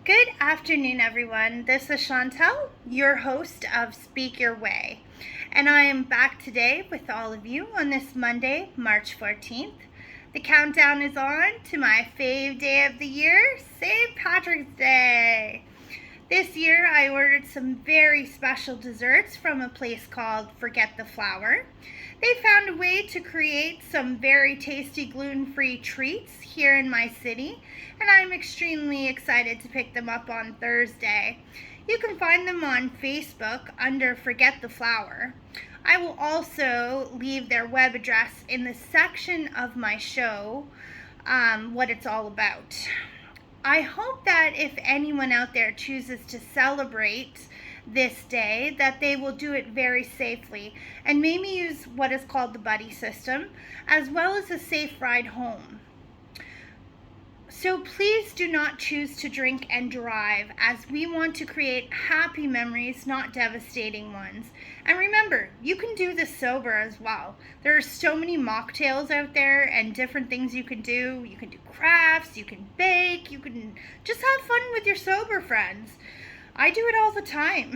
Good afternoon, everyone. This is Chantel, your host of Speak Your Way. And I am back today with all of you on this Monday, March 14th. The countdown is on to my fave day of the year, St. Patrick's Day. This year I ordered some very special desserts from a place called Forget the Flour. They found a way to create some very tasty gluten-free treats here in my city, and I'm extremely excited to pick them up on Thursday. You can find them on Facebook under Forget the Flour. I will also leave their web address in the section of my show, what it's all about. I hope that if anyone out there chooses to celebrate this day, that they will do it very safely and maybe use what is called the buddy system, as well as a safe ride home. So please do not choose to drink and drive, as we want to create happy memories, not devastating ones. And remember, you can do this sober as well. There are so many mocktails out there and different things you can do. You can do crafts, you can bake, you can just have fun with your sober friends. I do it all the time.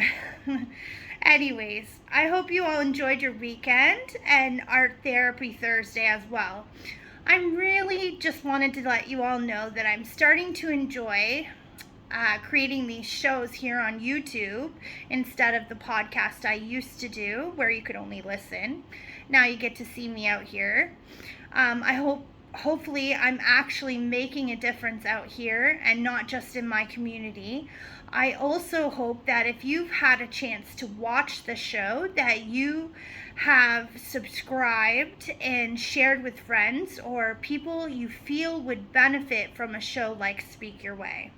Anyways, I hope you all enjoyed your weekend and Art Therapy Thursday as well. I really just wanted to let you all know that I'm starting to enjoy creating these shows here on YouTube instead of the podcast I used to do where you could only listen. Now you get to see me out here. Hopefully I'm actually making a difference out here and not just in my community. I also hope that if you've had a chance to watch the show, that you have subscribed and shared with friends or people you feel would benefit from a show like Speak Your Way.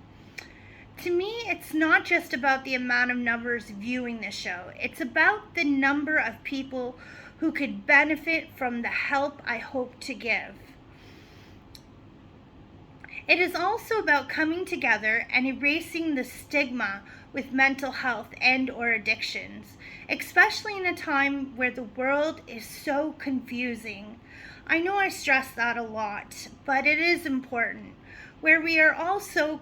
To me, it's not just about the amount of numbers viewing the show. It's about the number of people who could benefit from the help I hope to give. It is also about coming together and erasing the stigma with mental health and or addictions, especially in a time where the world is so confusing. I know I stress that a lot, but it is important. Where we are also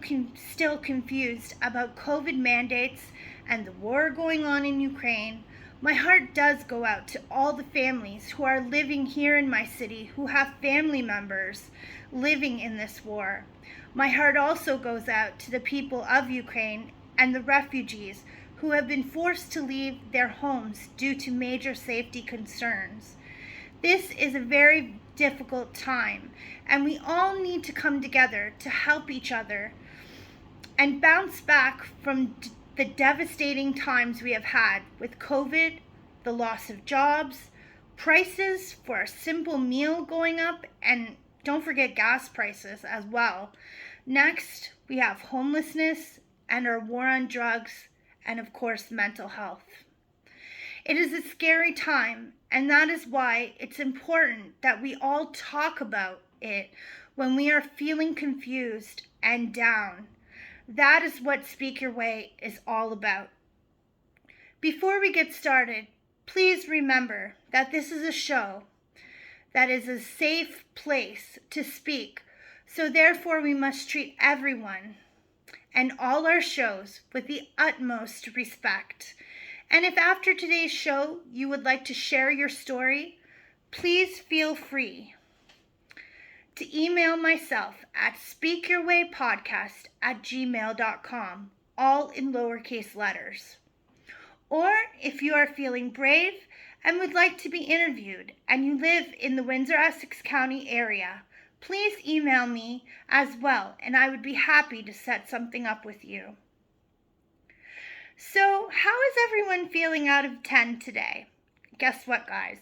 still confused about COVID mandates and the war going on in Ukraine, my heart does go out to all the families who are living here in my city who have family members living in this war. My heart also goes out to the people of Ukraine and the refugees who have been forced to leave their homes due to major safety concerns. This is a very difficult time, and we all need to come together to help each other and bounce back from the devastating times we have had with COVID, the loss of jobs, prices for a simple meal going up, and don't forget gas prices as well. Next, we have homelessness and our war on drugs, and of course, mental health. It is a scary time, and that is why it's important that we all talk about it when we are feeling confused and down. That is what Speak Your Way is all about. Before we get started, please remember that this is a show that is a safe place to speak, so therefore we must treat everyone and all our shows with the utmost respect. And if after today's show you would like to share your story, please feel free to email myself at speakyourwaypodcast@gmail.com, all in lowercase letters. Or if you are feeling brave and would like to be interviewed and you live in the Windsor-Essex County area, please email me as well, and I would be happy to set something up with you. So, how is everyone feeling out of 10 today? Guess what, guys?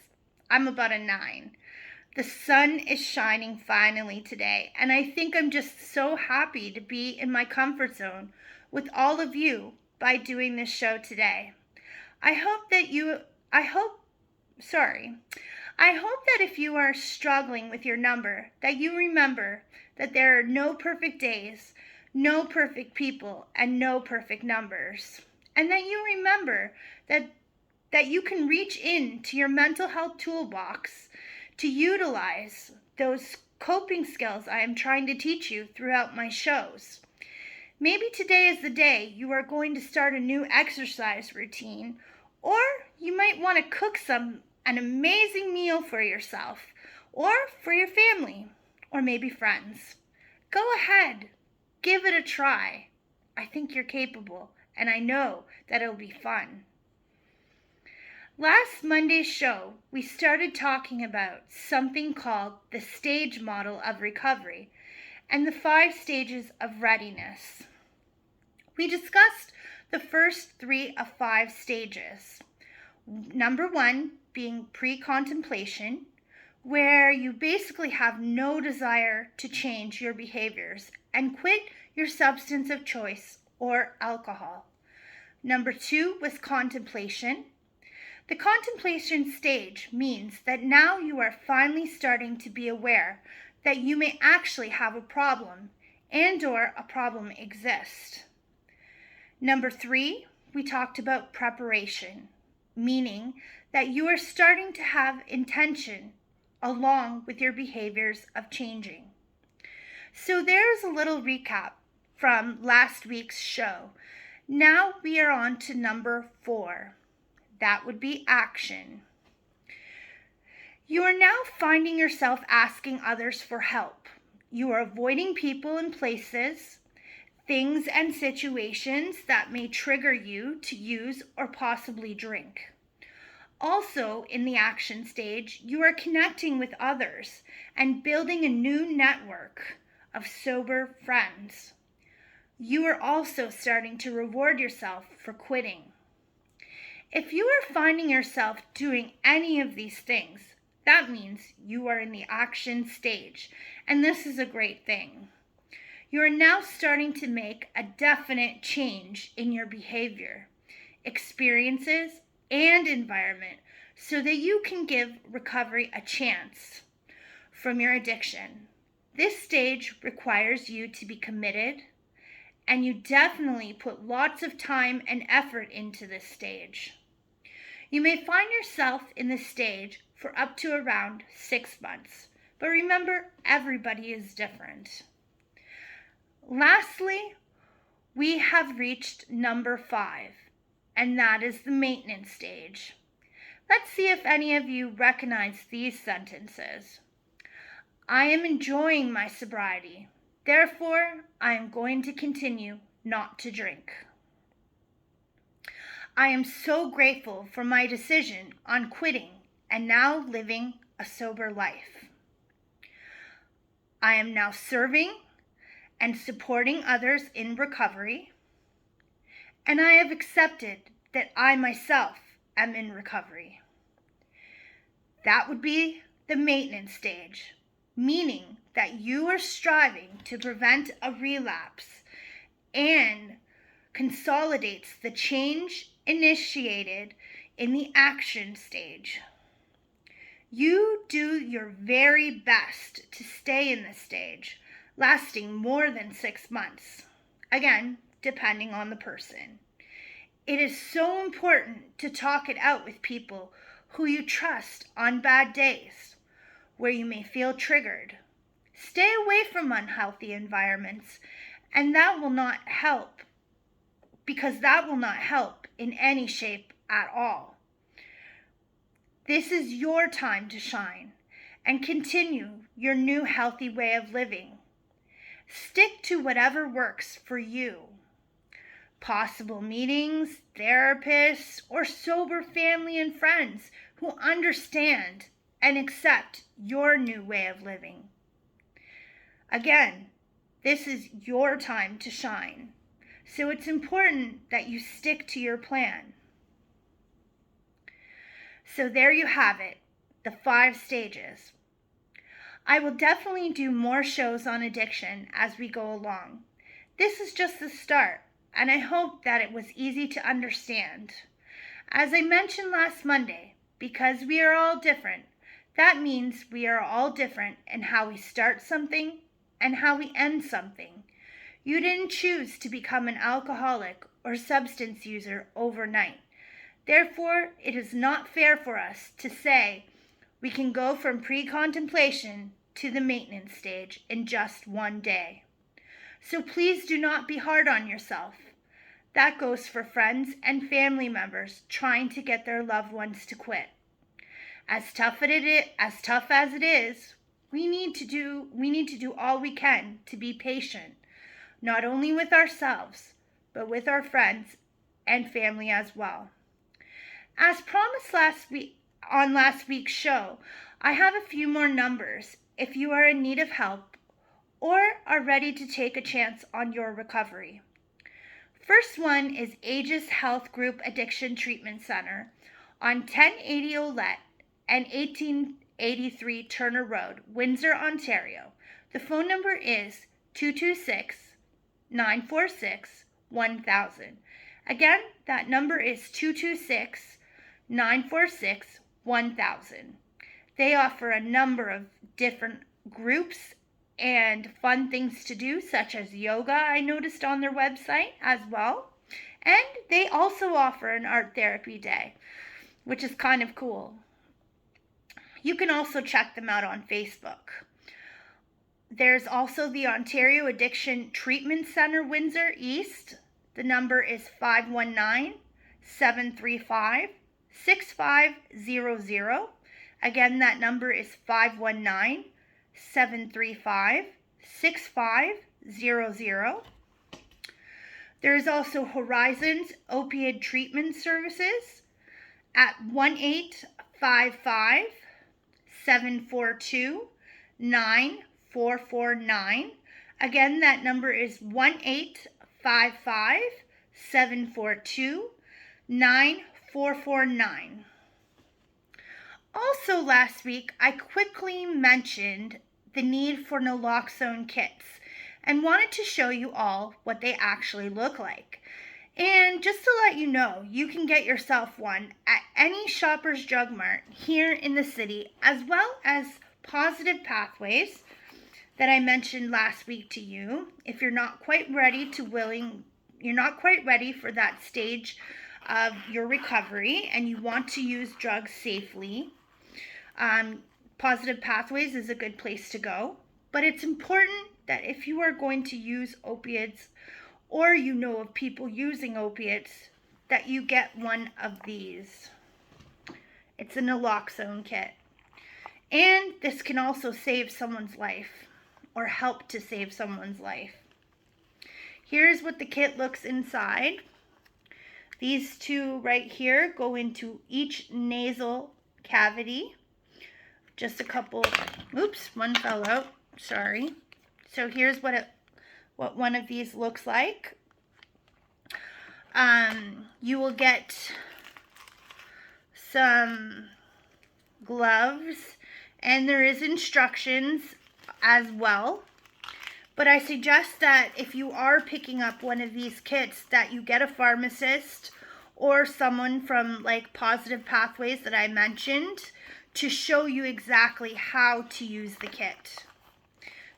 I'm about a 9. The sun is shining finally today, and I think I'm just so happy to be in my comfort zone with all of you by doing this show today. I hope that if you are struggling with your number, that you remember that there are no perfect days, no perfect people, and no perfect numbers. And that you remember that you can reach into your mental health toolbox to utilize those coping skills I am trying to teach you throughout my shows. Maybe today is the day you are going to start a new exercise routine, or you might want to cook an amazing meal for yourself, or for your family, or maybe friends. Go ahead, give it a try. I think you're capable, and I know that it'll be fun. Last Monday's show, we started talking about something called the stage model of recovery and the 5 stages of readiness. We discussed the first 3 of 5 stages. Number 1 being pre-contemplation, where you basically have no desire to change your behaviors and quit your substance of choice or alcohol. Number 2 was contemplation. The contemplation stage means that now you are finally starting to be aware that you may actually have a problem and/or a problem exists. Number 3, we talked about preparation, meaning that you are starting to have intention along with your behaviors of changing. So there's a little recap from last week's show. Now we are on to number 4. That would be action. You are now finding yourself asking others for help. You are avoiding people and places, things and situations that may trigger you to use or possibly drink. Also, in the action stage, you are connecting with others and building a new network of sober friends. You are also starting to reward yourself for quitting. If you are finding yourself doing any of these things, that means you are in the action stage, and this is a great thing. You are now starting to make a definite change in your behavior, experiences, and environment so that you can give recovery a chance from your addiction. This stage requires you to be committed, and you definitely put lots of time and effort into this stage. You may find yourself in this stage for up to around 6 months, but remember, everybody is different. Lastly, we have reached number 5, and that is the maintenance stage. Let's see if any of you recognize these sentences. I am enjoying my sobriety. Therefore, I am going to continue not to drink. I am so grateful for my decision on quitting and now living a sober life. I am now serving and supporting others in recovery, and I have accepted that I myself am in recovery. That would be the maintenance stage, meaning that you are striving to prevent a relapse and consolidates the change initiated in the action stage. You do your very best to stay in this stage, lasting more than 6 months, again, depending on the person. It is so important to talk it out with people who you trust on bad days, where you may feel triggered. Stay away from unhealthy environments, and that will not help, because that will not help in any shape at all. This is your time to shine and continue your new healthy way of living. Stick to whatever works for you. Possible meetings, therapists, or sober family and friends who understand and accept your new way of living. Again, this is your time to shine, so it's important that you stick to your plan. So there you have it, the 5 stages. I will definitely do more shows on addiction as we go along. This is just the start, and I hope that it was easy to understand. As I mentioned last Monday, because we are all different, that means we are all different in how we start something and how we end something. You didn't choose to become an alcoholic or substance user overnight. Therefore, it is not fair for us to say we can go from pre-contemplation to the maintenance stage in just one day. So please do not be hard on yourself. That goes for friends and family members trying to get their loved ones to quit. As tough as it is, we need to do all we can to be patient, not only with ourselves, but with our friends and family as well. As promised on last week's show, I have a few more numbers if you are in need of help or are ready to take a chance on your recovery. First one is Aegis Health Group Addiction Treatment Center on 1080 Olette and 1883 Turner Road, Windsor, Ontario. The phone number is 226-946-1000. Again, that number is 226-946-1000. They offer a number of different groups and fun things to do, such as yoga, I noticed on their website as well. And they also offer an art therapy day, which is kind of cool. You can also check them out on Facebook. There's also the Ontario Addiction Treatment Center, Windsor East. The number is 519-735-6500. Again, that number is 519-735-6500. There is also Horizons Opioid Treatment Services at 1-855-742-9449. Again, that number is 1-855-742-9449. Also last week, I quickly mentioned the need for naloxone kits and wanted to show you all what they actually look like. And just to let you know, you can get yourself one at any Shoppers Drug Mart here in the city, as well as Positive Pathways that I mentioned last week to you. If you're not quite ready for that stage of your recovery and you want to use drugs safely, Positive Pathways is a good place to go. But it's important that if you are going to use opiates or you know of people using opiates, that you get one of these. It's a naloxone kit. And this can also save someone's life or help to save someone's life. Here's what the kit looks inside. These two right here go into each nasal cavity. Just a couple, oops, one fell out, sorry. So here's what one of these looks like. You will get some gloves, and there is instructions as well. But I suggest that if you are picking up one of these kits, that you get a pharmacist or someone from like Positive Pathways that I mentioned to show you exactly how to use the kit.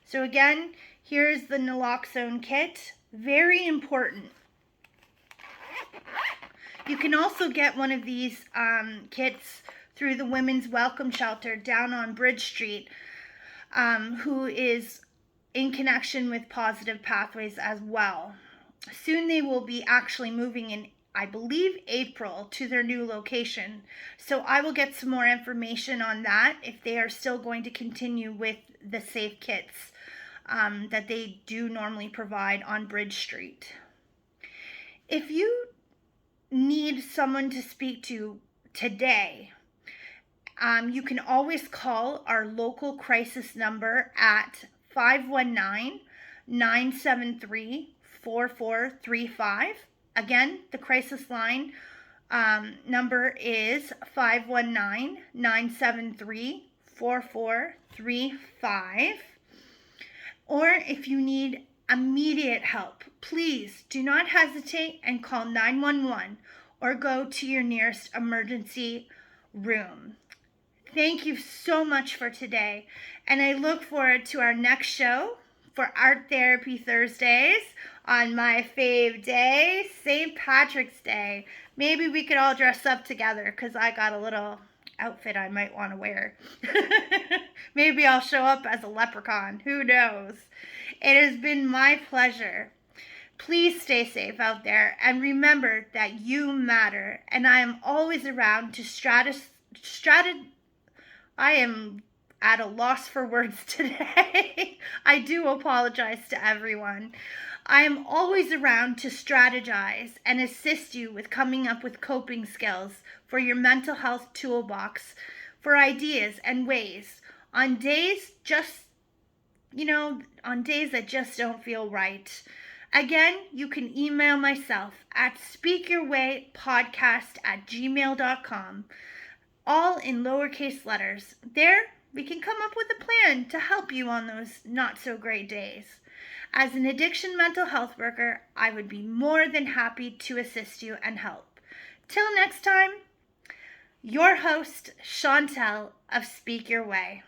So again, here's the naloxone kit. Very important. You can also get one of these kits through the Women's Welcome Shelter down on Bridge Street, who is in connection with Positive Pathways as well. Soon they will be actually moving in, I believe, April to their new location. So I will get some more information on that if they are still going to continue with the safe kits that they do normally provide on Bridge Street. If you need someone to speak to today, you can always call our local crisis number at 519-973-4435. Again, the crisis line number is 519-973-4435. Or if you need immediate help, please do not hesitate and call 911 or go to your nearest emergency room. Thank you so much for today, and I look forward to our next show for Art Therapy Thursdays on my fave day, St. Patrick's Day. Maybe we could all dress up together because I got a little outfit I might want to wear. Maybe I'll show up as a leprechaun. Who knows? It has been my pleasure. Please stay safe out there and remember that you matter. And I am always around to I am at a loss for words today. I do apologize to everyone. I am always around to strategize and assist you with coming up with coping skills for your mental health toolbox, for ideas and ways on days on days that just don't feel right. Again, you can email myself at speakyourwaypodcast@gmail.com, all in lowercase letters. There, we can come up with a plan to help you on those not so great days. As an addiction mental health worker, I would be more than happy to assist you and help. Till next time, your host, Chantel of Speak Your Way.